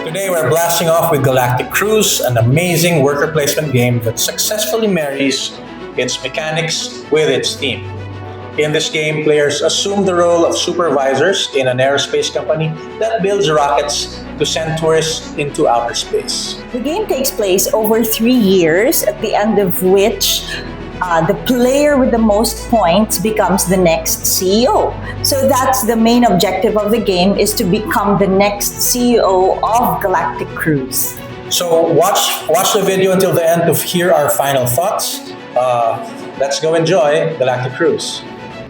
Today we're blasting off with Galactic Cruise, an amazing worker placement game that successfully marries its mechanics with its theme. In this game, players assume the role of supervisors in an aerospace company that builds rockets to send tourists into outer space. The game takes place over 3 years, at the end of which the player with the most points becomes the next CEO. So that's the main objective of the game, is to become the next CEO of Galactic Cruise. So watch the video until the end to hear our final thoughts. Let's go enjoy Galactic Cruise.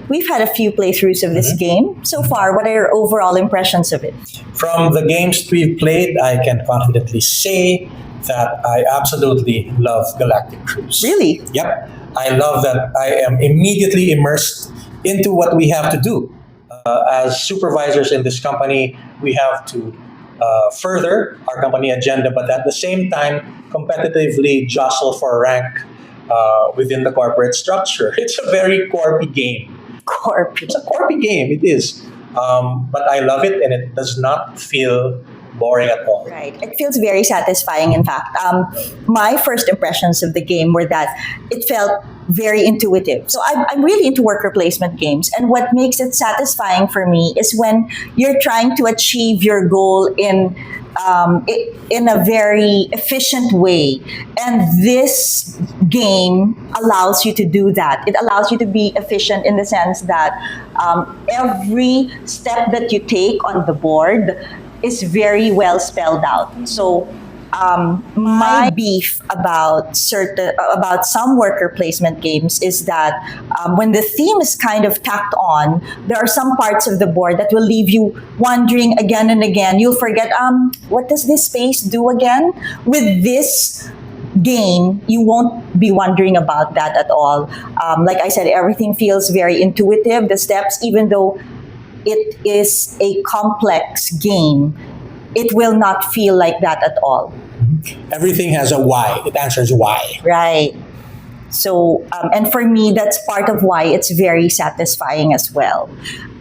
We've had a few playthroughs of this game. So far, what are your overall impressions of it? From the games we've played, I can confidently say that I absolutely love Galactic Cruise. Really? Yep. I love that I am immediately immersed into what we have to do. As supervisors in this company, we have to further our company agenda, but at the same time, competitively jostle for rank within the corporate structure. It's a very corpy game. It's a corpy game, it is. But I love it, and it does not feel boring at all. Right. It feels very satisfying, in fact. My first impressions of the game were that it felt very intuitive. So I'm really into worker placement games. And what makes it satisfying for me is when you're trying to achieve your goal in a very efficient way. And this game allows you to do that. It allows you to be efficient in the sense that every step that you take on the board is very well spelled out. So my beef about some worker placement games is that when the theme is kind of tacked on, there are some parts of the board that will leave you wondering again and again. You'll forget, what does this space do again? With this game, you won't be wondering about that at all. Like I said, everything feels very intuitive. The steps, even though it is a complex game, it will not feel like that at all. Everything has a why. It answers why. Right. So, and for me, that's part of why it's very satisfying as well.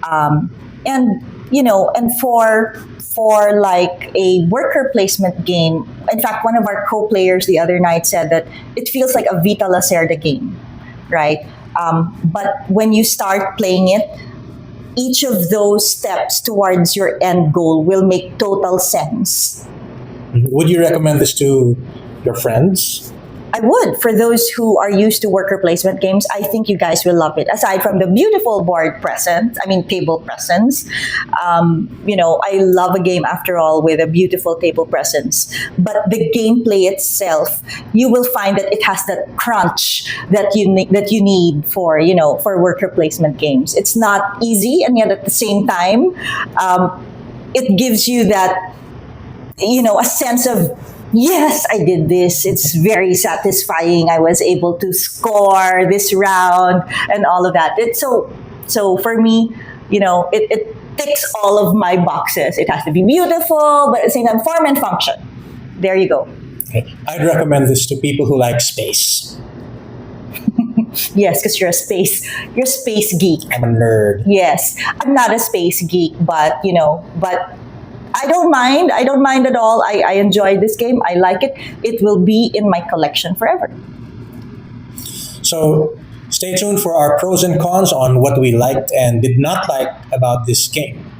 And for like a worker placement game, in fact, one of our co-players the other night said that it feels like a Vita Lacerda game, right? But when you start playing it, each of those steps towards your end goal will make total sense. Would you recommend this to your friends? I would. For those who are used to worker placement games, I think you guys will love it. Aside from the beautiful table presence. I love a game after all with a beautiful table presence. But the gameplay itself, you will find that it has that crunch that you need for worker placement games. It's not easy, and yet at the same time, it gives you that a sense of, yes, I did this. It's very satisfying. I was able to score this round and all of that. So for me, it ticks all of my boxes. It has to be beautiful, but at the same time, form and function. There you go. Okay. I'd recommend this to people who like space. Yes, because you're a space geek. I'm a nerd. Yes, I'm not a space geek, but I don't mind. I don't mind at all. I enjoy this game. I like it. It will be in my collection forever. So stay tuned for our pros and cons on what we liked and did not like about this game.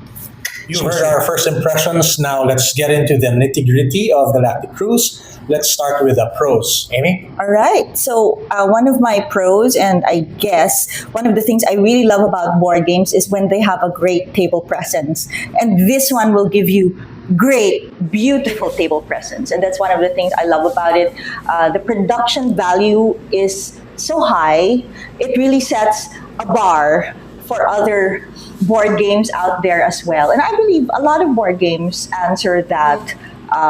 You heard our first impressions. Now let's get into the nitty-gritty of Galactic Cruise. Let's start with the pros. Amy? All right. So one of my pros, and I guess one of the things I really love about board games, is when they have a great table presence. And this one will give you great, beautiful table presence. And that's one of the things I love about it. The production value is so high. It really sets a bar for other board games out there as well. And I believe a lot of board games answer that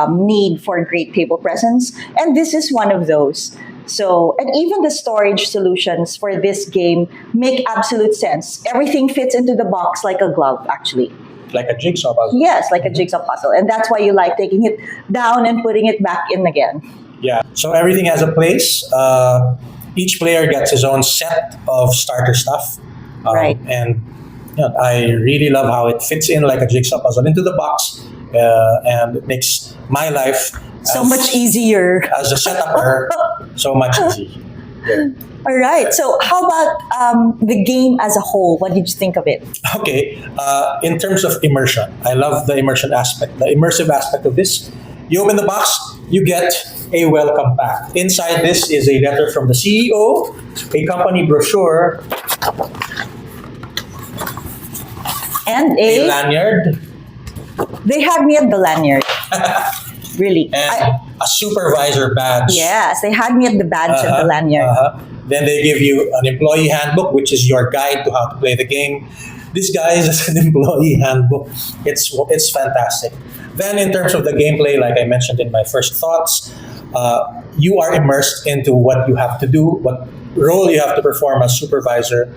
need for great table presence. And this is one of those. So, and even the storage solutions for this game make absolute sense. Everything fits into the box like a glove, actually. Like a jigsaw puzzle. Yes, like a jigsaw puzzle. And that's why you like taking it down and putting it back in again. Yeah. So everything has a place. Each player gets his own set of starter stuff. Right. And Yeah, I really love how it fits in like a jigsaw puzzle into the box, and it makes my life So much easier. as a setupper so much easy. Yeah. All right. So, how about the game as a whole? What did you think of it? Okay, in terms of immersion, I love the immersion aspect, the immersive aspect of this. You open the box, you get a welcome pack. Inside this is a letter from the CEO, a company brochure, And a lanyard, they had me at the lanyard. Really. and a supervisor badge. Yes, they had me at the badge and the lanyard. Then they give you an employee handbook, which is your guide to how to play the game. This guy is an employee handbook. It's fantastic. Then, in terms of the gameplay, like I mentioned in my first thoughts, you are immersed into what you have to do, what role you have to perform as supervisor,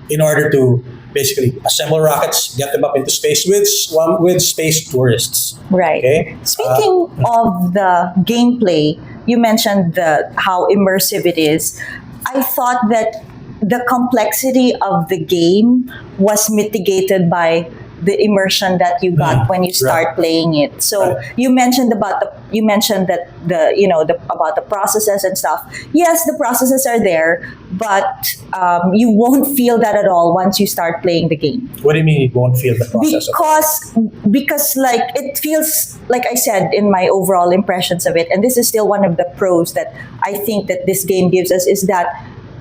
in order to basically assemble rockets, get them up into space with space tourists. Right. Okay. Speaking of the gameplay, you mentioned how immersive it is. I thought that the complexity of the game was mitigated by the immersion that you got when you start playing it. So Right. you mentioned that about the processes and stuff. Yes, the processes are there, but you won't feel that at all once you start playing the game. What do you mean you won't feel the process? Because like it feels like I said in my overall impressions of it, and this is still one of the pros that I think that this game gives us, is that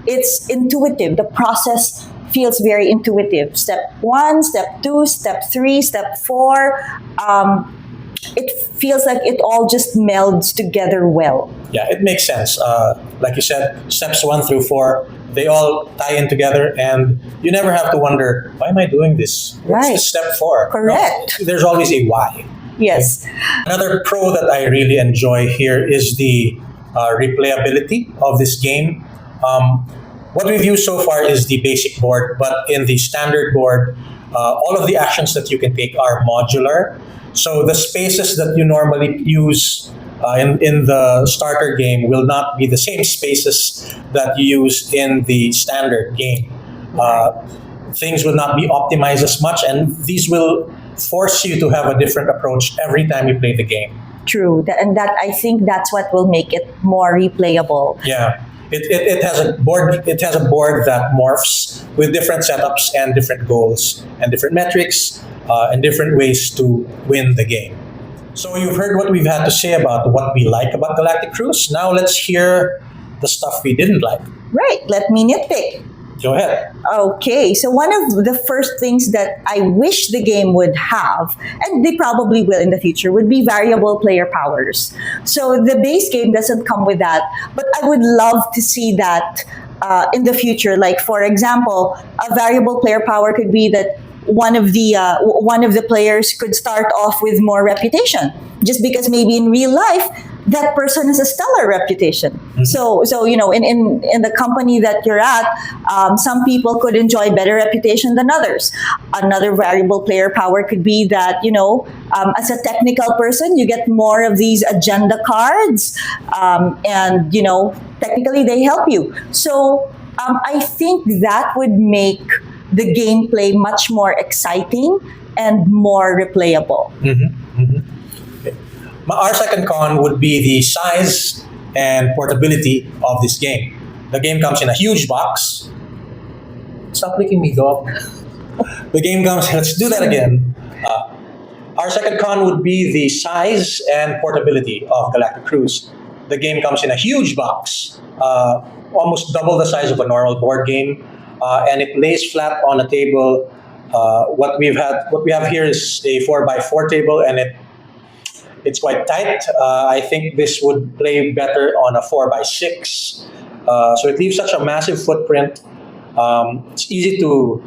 it's intuitive. The process feels very intuitive. Step 1, step 2, step 3, step 4. It feels like it all just melds together well. Yeah, it makes sense. Like you said, steps 1 through 4, they all tie in together, and you never have to wonder, why am I doing this? What's Right. the step 4? Correct. No, there's always a why. Yes. Another pro that I really enjoy here is the replayability of this game. What we've used so far is the basic board, but in the standard board, all of the actions that you can take are modular. So the spaces that you normally use in the starter game will not be the same spaces that you use in the standard game. Things will not be optimized as much, and these will force you to have a different approach every time you play the game. True. And that I think that's what will make it more replayable. Yeah. It has a board. It has a board that morphs with different setups and different goals and different metrics and different ways to win the game. So you've heard what we've had to say about what we like about Galactic Cruise. Now let's hear the stuff we didn't like. Right. Let me nitpick. Go ahead. Okay, so one of the first things that I wish the game would have, and they probably will in the future, would be variable player powers. So the base game doesn't come with that, but I would love to see that in the future. Like, for example, a variable player power could be that one of the players could start off with more reputation, just because maybe in real life that person has a stellar reputation. So in the company that you're at, some people could enjoy better reputation than others. Another variable player power could be that as a technical person, you get more of these agenda cards, and technically they help you. So I think that would make the gameplay much more exciting and more replayable. Our second con would be the size and portability of this game. The game comes in a huge box. Stop licking me, dog. The game comes. Let's do that again. Our second con would be the size and portability of Galactic Cruise. The game comes in a huge box, almost double the size of a normal board game, and it lays flat on a table. What we have here is a 4x4 table, and it's quite tight. I think this would play better on a 4x6. So it leaves such a massive footprint. It's easy to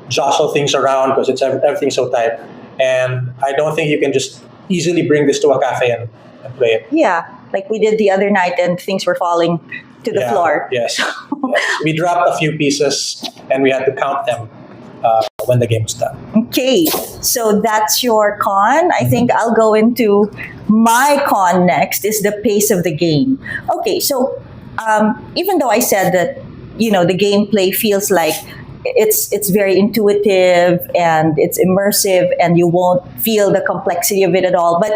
jostle things around because everything's so tight. And I don't think you can just easily bring this to a cafe and play it. Yeah, like we did the other night, and things were falling to the floor. Yes. We dropped a few pieces, and we had to count them when the game was done. Okay, so that's your con. I think I'll go into my con next, is the pace of the game. Okay, so even though I said that the gameplay feels like it's very intuitive and it's immersive, and you won't feel the complexity of it at all. But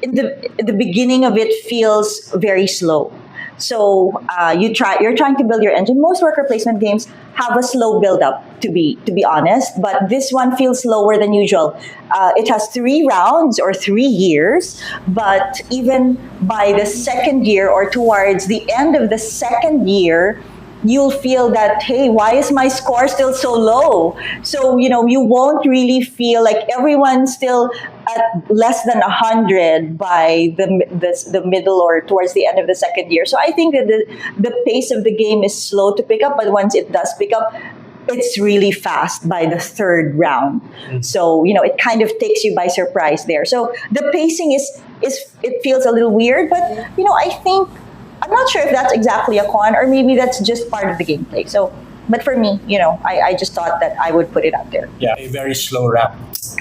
in the beginning of it feels very slow. So you're trying to build your engine. Most worker placement games have a slow build up, to be honest, but this one feels slower than usual. It has 3 rounds or 3 years, but even by the second year or towards the end of the second year, you'll feel that, hey, why is my score still so low? So you won't really feel like everyone's still at less than 100 by the middle or towards the end of the second year. So I think that the pace of the game is slow to pick up, but once it does pick up, it's really fast by the third round. So it kind of takes you by surprise there. So the pacing is it feels a little weird, but I think, I'm not sure if that's exactly a con, or maybe that's just part of the gameplay. So, but for me, I just thought that I would put it out there. Yeah, a very slow ramp.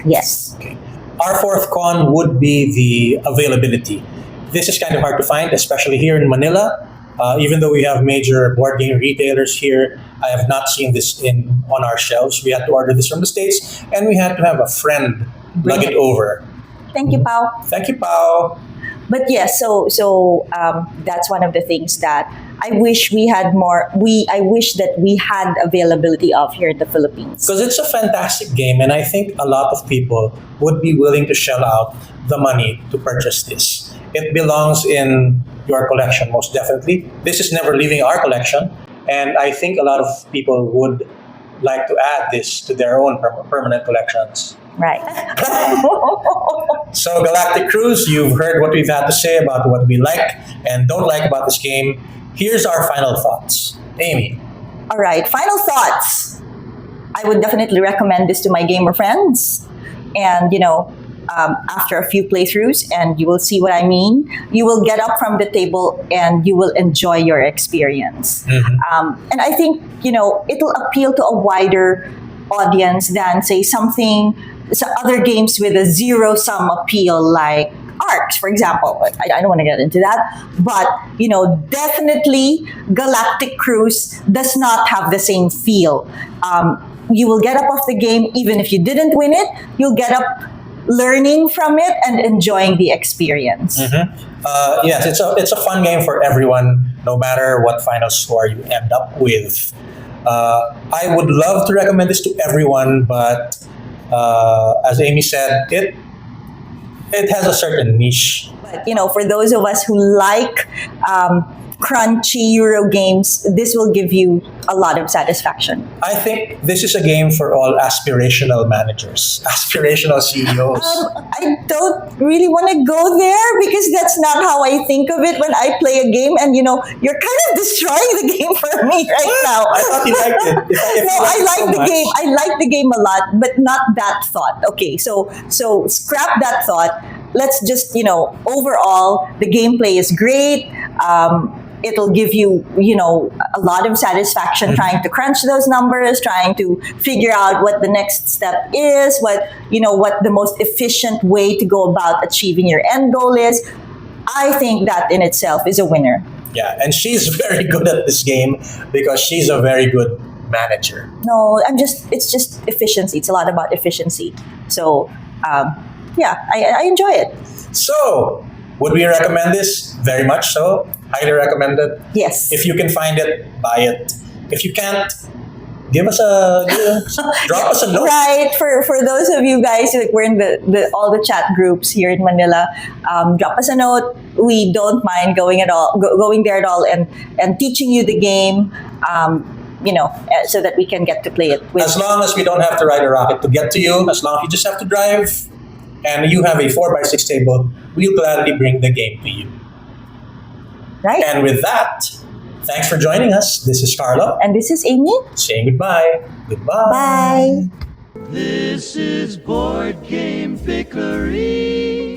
Yes. Okay. Our fourth con would be the availability. This is kind of hard to find, especially here in Manila. Even though we have major board game retailers here, I have not seen this on our shelves. We had to order this from the States, and we had to have a friend lug it over. Thank you, Pao. Thank you, Pao. But yes, so that's one of the things that I wish we had more. I wish that we had availability of here in the Philippines. Because it's a fantastic game, and I think a lot of people would be willing to shell out the money to purchase this. It belongs in your collection, most definitely. This is never leaving our collection, and I think a lot of people would like to add this to their own permanent collections. Right. So, Galactic Cruise, you've heard what we've had to say about what we like and don't like about this game. Here's our final thoughts. Amy. All right, final thoughts. I would definitely recommend this to my gamer friends. And, after a few playthroughs, and you will see what I mean, you will get up from the table and you will enjoy your experience. Mm-hmm. And I think, it'll appeal to a wider audience than, say, other games with a zero-sum appeal like Arcs, for example. I don't want to get into that. But, definitely Galactic Cruise does not have the same feel. You will get up off the game, even if you didn't win it, you'll get up learning from it and enjoying the experience. Mm-hmm. Yes, it's a fun game for everyone, no matter what final score you end up with. I would love to recommend this to everyone, but as Amy said, it has a certain niche. But for those of us who like crunchy Euro games, this will give you a lot of satisfaction. I think this is a game for all aspirational managers, aspirational CEOs. I don't really want to go there because that's not how I think of it when I play a game. And you're kind of destroying the game for me right now. I thought you liked it. No, I like the game. I like the game a lot, but not that thought. Okay, so scrap that thought. Let's just overall the gameplay is great. It'll give you, a lot of satisfaction trying to crunch those numbers, trying to figure out what the next step is, what the most efficient way to go about achieving your end goal is. I think that in itself is a winner. Yeah, and she's very good at this game because she's a very good manager. No, it's just efficiency. It's a lot about efficiency. So, I enjoy it. So, would we recommend this? Very much so. Highly recommended. Yes. If you can find it, buy it. If you can't, drop us a note. Right. For those of you guys, we're in all the chat groups here in Manila. Drop us a note. We don't mind going there at all, and teaching you the game. So that we can get to play it. As long as we don't have to ride a rocket to get to you, as long as you just have to drive, and you have a 4x6 table, we'll gladly bring the game to you. Right. And with that, thanks for joining us. This is Carlo. And this is Amy. Saying goodbye. Goodbye. Bye. This is Board Game Vickery.